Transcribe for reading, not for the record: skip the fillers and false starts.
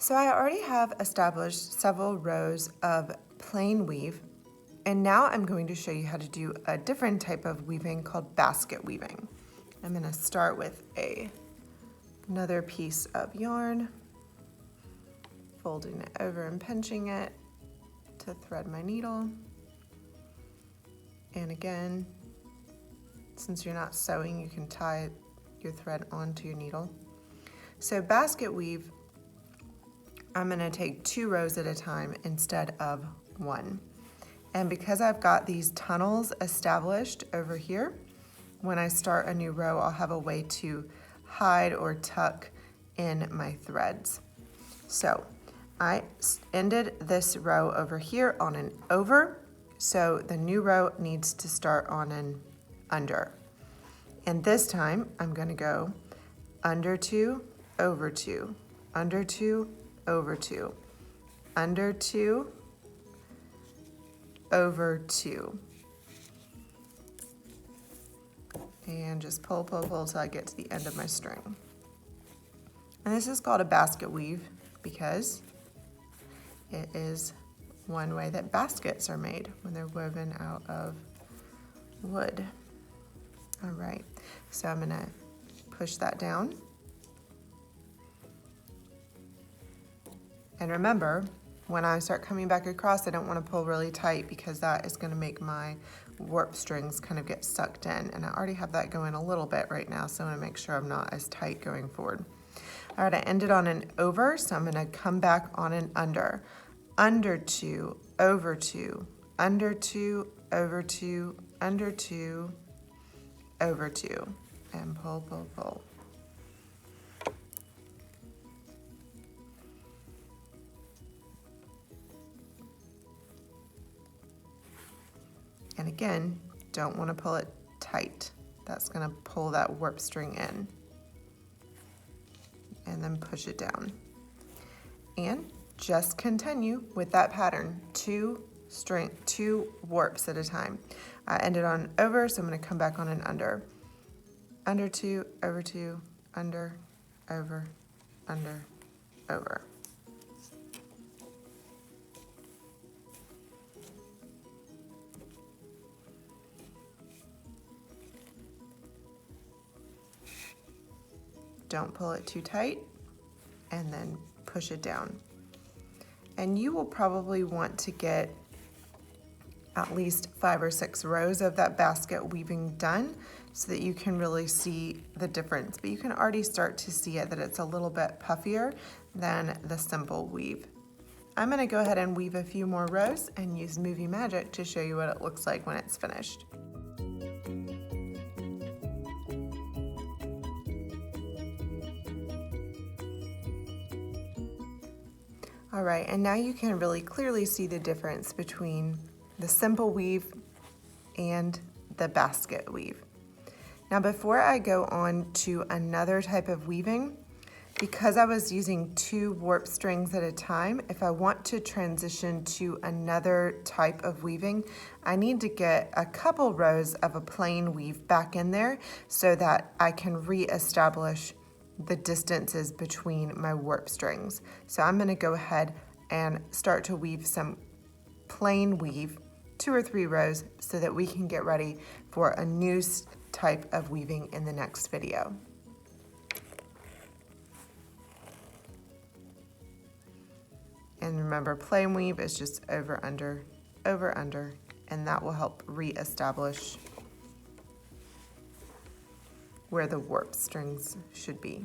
So I already have established several rows of plain weave, and now I'm going to show you how to do a different type of weaving called basket weaving. I'm going to start with another piece of yarn, folding it over and pinching it to thread my needle. And again, since you're not sewing, you can tie your thread onto your needle. So basket weave, I'm going to take 2 rows at a time instead of 1. And because I've got these tunnels established over here, when I start a new row, I'll have a way to hide or tuck in my threads. So I ended this row over here on an over, so the new row needs to start on an under. And this time I'm going to go under 2, over 2, under 2, over 2, under 2, over 2. And just pull, pull, pull till I get to the end of my string. And this is called a basket weave because it is one way that baskets are made when they're woven out of wood. All right, so I'm gonna push that down. And remember, when I start coming back across, I don't want to pull really tight because that is going to make my warp strings kind of get sucked in. And I already have that going a little bit right now, so I want to make sure I'm not as tight going forward. All right, I ended on an over, so I'm going to come back on an under. Under 2, over 2, under 2, over 2, under 2, over 2, and pull, pull, pull. And again, don't want to pull it tight. That's going to pull that warp string in. And then push it down. And just continue with that pattern, 2 warps at a time. I ended on over, so I'm going to come back on an under. Under 2, over 2, under, over, under, over. Don't pull it too tight, and then push it down. And you will probably want to get at least 5 or 6 rows of that basket weaving done so that you can really see the difference. But you can already start to see it, that it's a little bit puffier than the simple weave. I'm going to go ahead and weave a few more rows and use Movie Magic to show you what it looks like when it's finished. All right, and now you can really clearly see the difference between the simple weave and the basket weave. Now before I go on to another type of weaving, because I was using 2 warp strings at a time, if I want to transition to another type of weaving, I need to get a couple rows of a plain weave back in there so that I can re-establish the distances between my warp strings. So I'm going to go ahead and start to weave some plain weave, 2 or 3 rows, so that we can get ready for a new type of weaving in the next video. And remember, plain weave is just over, under, and that will help re-establish where the warp strings should be.